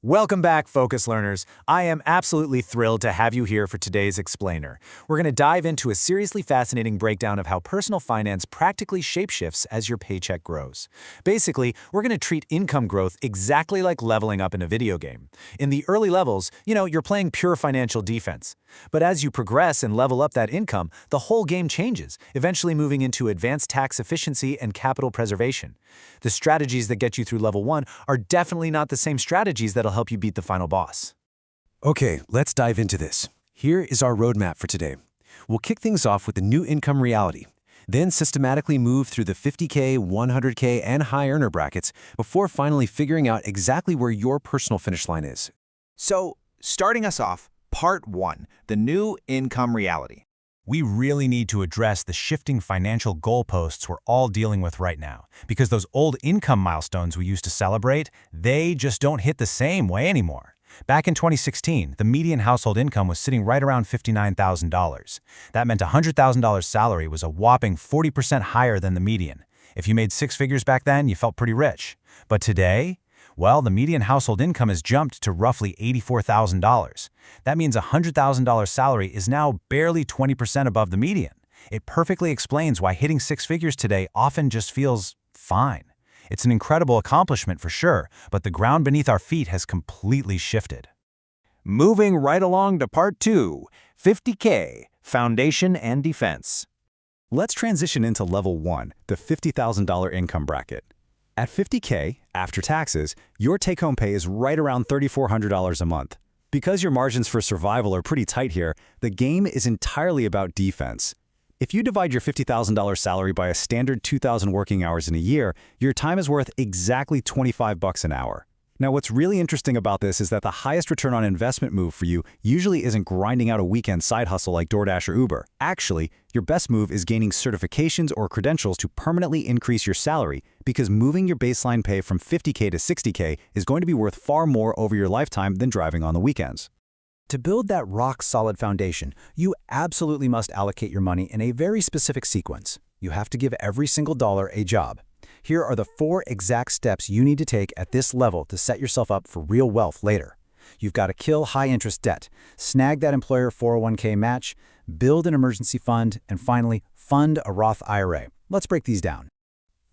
Welcome back, Focus Learners. I am absolutely thrilled to have you here for today's explainer. We're going to dive into a seriously fascinating breakdown of how personal finance practically shapeshifts as your paycheck grows. Basically, we're going to treat income growth exactly like leveling up in a video game. In the early levels, you're playing pure financial defense. But as you progress and level up that income, the whole game changes, eventually moving into advanced tax efficiency and capital preservation. The strategies that get you through level 1 are definitely not the same strategies that'll help you beat the final boss. Okay, let's dive into this. Here is our roadmap for today. We'll kick things off with the new income reality, then systematically move through the 50K, 100K, and high earner brackets before finally figuring out exactly where your personal finish line is. So, starting us off, Part 1, the new income reality. We really need to address the shifting financial goalposts we're all dealing with right now, because those old income milestones we used to celebrate, they just don't hit the same way anymore. Back in 2016, the median household income was sitting right around $59,000. That meant a $100,000 salary was a whopping 40% higher than the median. If you made six figures back then, you felt pretty rich. But today, well, the median household income has jumped to roughly $84,000. That means a $100,000 salary is now barely 20% above the median. It perfectly explains why hitting six figures today often just feels fine. It's an incredible accomplishment for sure, but the ground beneath our feet has completely shifted. Moving right along to Part 2, 50K, Foundation and Defense. Let's transition into Level 1, the $50,000 income bracket. At $50K, after taxes, your take-home pay is right around $3,400 a month. Because your margins for survival are pretty tight here, the game is entirely about defense. If you divide your $50,000 salary by a standard 2,000 working hours in a year, your time is worth exactly $25 an hour. Now, what's really interesting about this is that the highest return on investment move for you usually isn't grinding out a weekend side hustle like DoorDash or Uber. Actually, your best move is gaining certifications or credentials to permanently increase your salary, because moving your baseline pay from $50K to $60K is going to be worth far more over your lifetime than driving on the weekends. To build that rock-solid foundation, you absolutely must allocate your money in a very specific sequence. You have to give every single dollar a job. Here are the 4 exact steps you need to take at this level to set yourself up for real wealth later. You've got to kill high-interest debt, snag that employer 401k match, build an emergency fund, and finally, fund a Roth IRA. Let's break these down.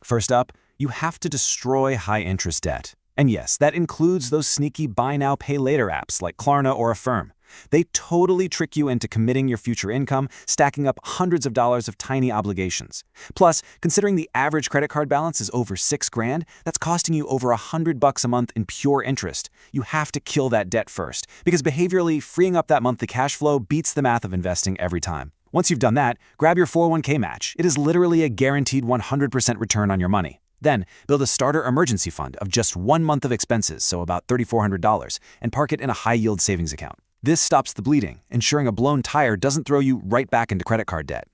First up, you have to destroy high-interest debt. And yes, that includes those sneaky buy now, pay later apps like Klarna or Affirm. They totally trick you into committing your future income, stacking up hundreds of dollars of tiny obligations. Plus, considering the average credit card balance is over $6,000, that's costing you over $100 a month in pure interest. You have to kill that debt first, because behaviorally, freeing up that monthly cash flow beats the math of investing every time. Once you've done that, grab your 401k match. It is literally a guaranteed 100% return on your money. Then, build a starter emergency fund of just 1 month of expenses, so about $3,400, and park it in a high-yield savings account. This stops the bleeding, ensuring a blown tire doesn't throw you right back into credit card debt.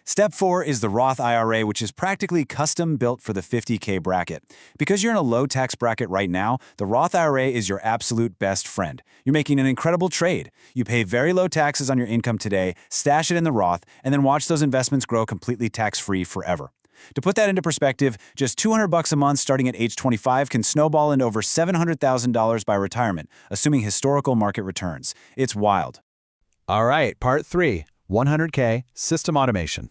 Step 4 is the Roth IRA, which is practically custom built for the 50K bracket. Because you're in a low tax bracket right now, the Roth IRA is your absolute best friend. You're making an incredible trade. You pay very low taxes on your income today, stash it in the Roth, and then watch those investments grow completely tax-free forever. To put that into perspective, just $200 a month starting at age 25 can snowball into over $700,000 by retirement, assuming historical market returns. It's wild. All right, Part 3, 100K, System Automation.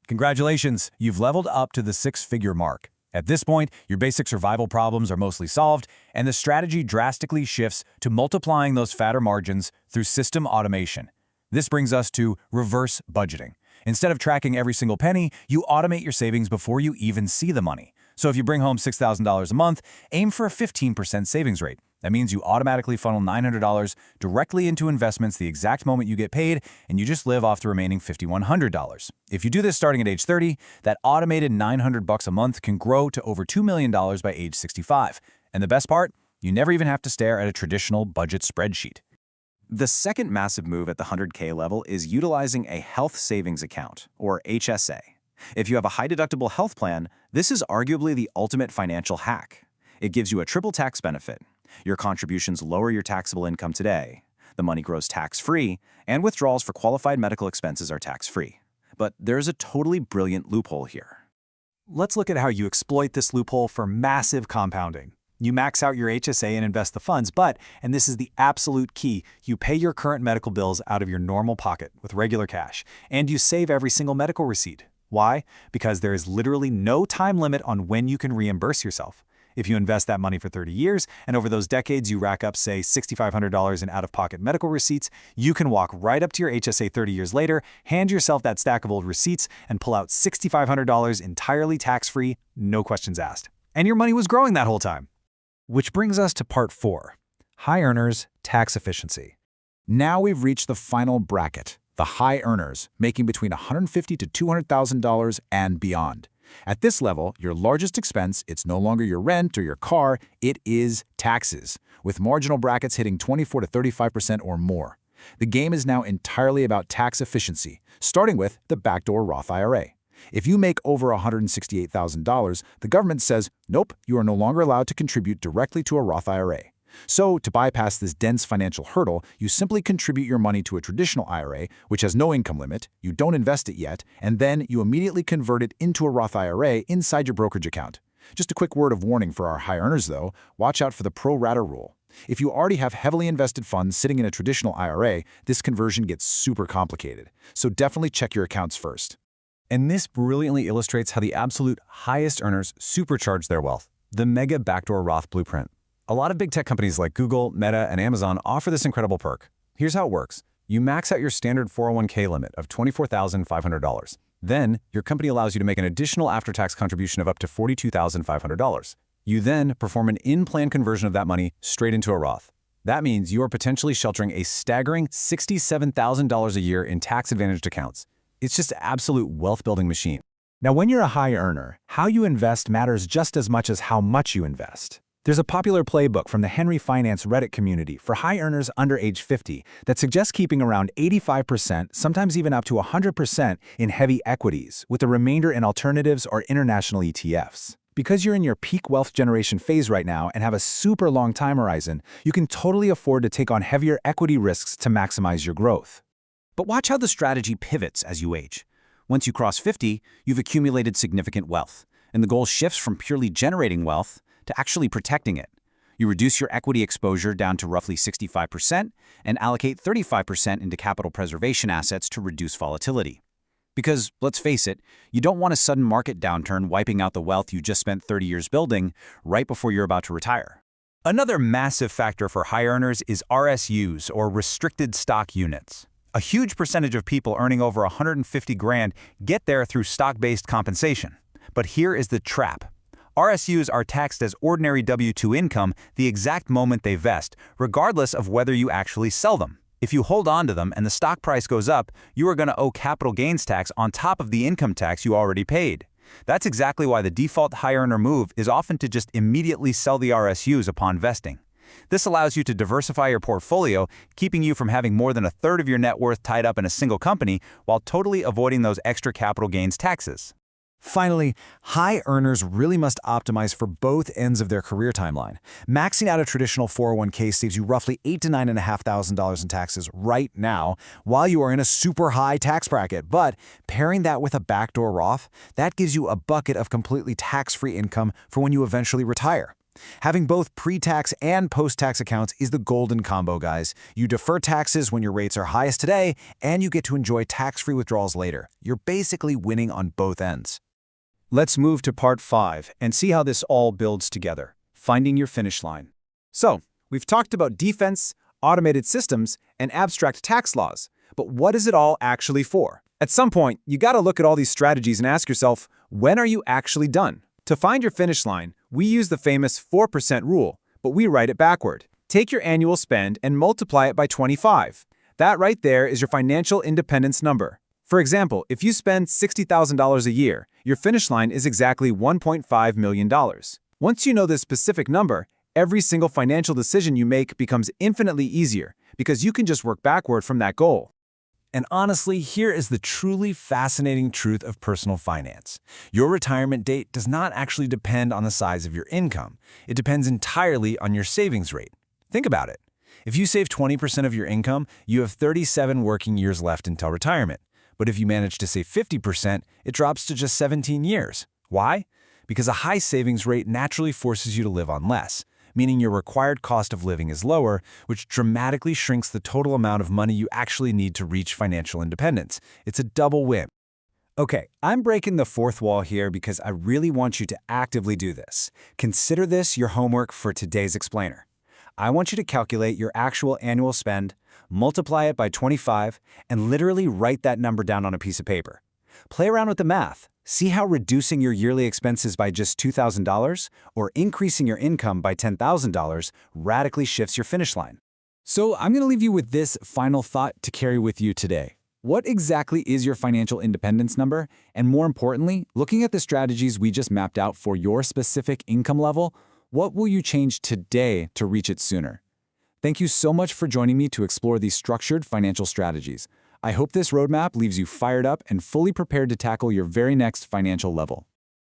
Congratulations, you've leveled up to the six-figure mark. At this point, your basic survival problems are mostly solved, and the strategy drastically shifts to multiplying those fatter margins through system automation. This brings us to reverse budgeting. Instead of tracking every single penny, you automate your savings before you even see the money. So if you bring home $6,000 a month, aim for a 15% savings rate. That means you automatically funnel $900 directly into investments the exact moment you get paid, and you just live off the remaining $5,100. If you do this starting at age 30, that automated $900 a month can grow to over $2 million by age 65. And the best part? You never even have to stare at a traditional budget spreadsheet. The second massive move at the 100K level is utilizing a health savings account, or HSA. If you have a high-deductible health plan, this is arguably the ultimate financial hack. It gives you a triple tax benefit. Your contributions lower your taxable income today. The money grows tax-free, and withdrawals for qualified medical expenses are tax-free. But there's a totally brilliant loophole here. Let's look at how you exploit this loophole for massive compounding. You max out your HSA and invest the funds, but, and this is the absolute key, you pay your current medical bills out of your normal pocket with regular cash, and you save every single medical receipt. Why? Because there is literally no time limit on when you can reimburse yourself. If you invest that money for 30 years, and over those decades you rack up, say, $6,500 in out-of-pocket medical receipts, you can walk right up to your HSA 30 years later, hand yourself that stack of old receipts, and pull out $6,500 entirely tax-free, no questions asked. And your money was growing that whole time. Which brings us to part 4, high earners, tax efficiency. Now we've reached the final bracket, the high earners, making between $150,000 to $200,000 and beyond. At this level, your largest expense, it's no longer your rent or your car, it is taxes, with marginal brackets hitting 24 to 35% or more. The game is now entirely about tax efficiency, starting with the backdoor Roth IRA. If you make over $168,000, the government says, nope, you are no longer allowed to contribute directly to a Roth IRA. So, to bypass this dense financial hurdle, you simply contribute your money to a traditional IRA, which has no income limit, you don't invest it yet, and then you immediately convert it into a Roth IRA inside your brokerage account. Just a quick word of warning for our high earners, though, watch out for the pro rata rule. If you already have heavily invested funds sitting in a traditional IRA, this conversion gets super complicated. So definitely check your accounts first. And this brilliantly illustrates how the absolute highest earners supercharge their wealth, the mega backdoor Roth blueprint. A lot of big tech companies like Google, Meta, and Amazon offer this incredible perk. Here's how it works. You max out your standard 401k limit of $24,500. Then, your company allows you to make an additional after-tax contribution of up to $42,500. You then perform an in-plan conversion of that money straight into a Roth. That means you are potentially sheltering a staggering $67,000 a year in tax-advantaged accounts. It's just an absolute wealth-building machine. Now, when you're a high earner, how you invest matters just as much as how much you invest. There's a popular playbook from the Henry Finance Reddit community for high earners under age 50 that suggests keeping around 85%, sometimes even up to 100% in heavy equities, with the remainder in alternatives or international ETFs. Because you're in your peak wealth generation phase right now and have a super long time horizon, you can totally afford to take on heavier equity risks to maximize your growth. But watch how the strategy pivots as you age. Once you cross 50, you've accumulated significant wealth, and the goal shifts from purely generating wealth to actually protecting it. You reduce your equity exposure down to roughly 65% and allocate 35% into capital preservation assets to reduce volatility. Because, let's face it, you don't want a sudden market downturn wiping out the wealth you just spent 30 years building right before you're about to retire. Another massive factor for high earners is RSUs, or restricted stock units. A huge percentage of people earning over $150,000 get there through stock-based compensation. But here is the trap. RSUs are taxed as ordinary W-2 income the exact moment they vest, regardless of whether you actually sell them. If you hold on to them and the stock price goes up, you are going to owe capital gains tax on top of the income tax you already paid. That's exactly why the default high earner move is often to just immediately sell the RSUs upon vesting. This allows you to diversify your portfolio, keeping you from having more than a third of your net worth tied up in a single company while totally avoiding those extra capital gains taxes. Finally, high earners really must optimize for both ends of their career timeline. Maxing out a traditional 401k saves you roughly $8,000 to $9,500 in taxes right now while you are in a super high tax bracket. But pairing that with a backdoor Roth, that gives you a bucket of completely tax-free income for when you eventually retire. Having both pre-tax and post-tax accounts is the golden combo, guys. You defer taxes when your rates are highest today, and you get to enjoy tax-free withdrawals later. You're basically winning on both ends. Let's move to part 5 and see how this all builds together, finding your finish line. So, we've talked about defense, automated systems, and abstract tax laws, but what is it all actually for? At some point, you gotta look at all these strategies and ask yourself, when are you actually done? To find your finish line, we use the famous 4% rule, but we write it backward. Take your annual spend and multiply it by 25. That right there is your financial independence number. For example, if you spend $60,000 a year, your finish line is exactly $1.5 million. Once you know this specific number, every single financial decision you make becomes infinitely easier because you can just work backward from that goal. And honestly, here is the truly fascinating truth of personal finance. Your retirement date does not actually depend on the size of your income. It depends entirely on your savings rate. Think about it. If you save 20% of your income, you have 37 working years left until retirement. But if you manage to save 50%, it drops to just 17 years. Why? Because a high savings rate naturally forces you to live on less. meaning your required cost of living is lower, which dramatically shrinks the total amount of money you actually need to reach financial independence. It's a double win. Okay, I'm breaking the fourth wall here because I really want you to actively do this. Consider this your homework for today's explainer. I want you to calculate your actual annual spend, multiply it by 25, and literally write that number down on a piece of paper. Play around with the math. See how reducing your yearly expenses by just $2,000 or increasing your income by $10,000 radically shifts your finish line. So I'm going to leave you with this final thought to carry with you today. What exactly is your financial independence number? And more importantly, looking at the strategies we just mapped out for your specific income level, what will you change today to reach it sooner? Thank you so much for joining me to explore these structured financial strategies. I hope this roadmap leaves you fired up and fully prepared to tackle your very next financial level.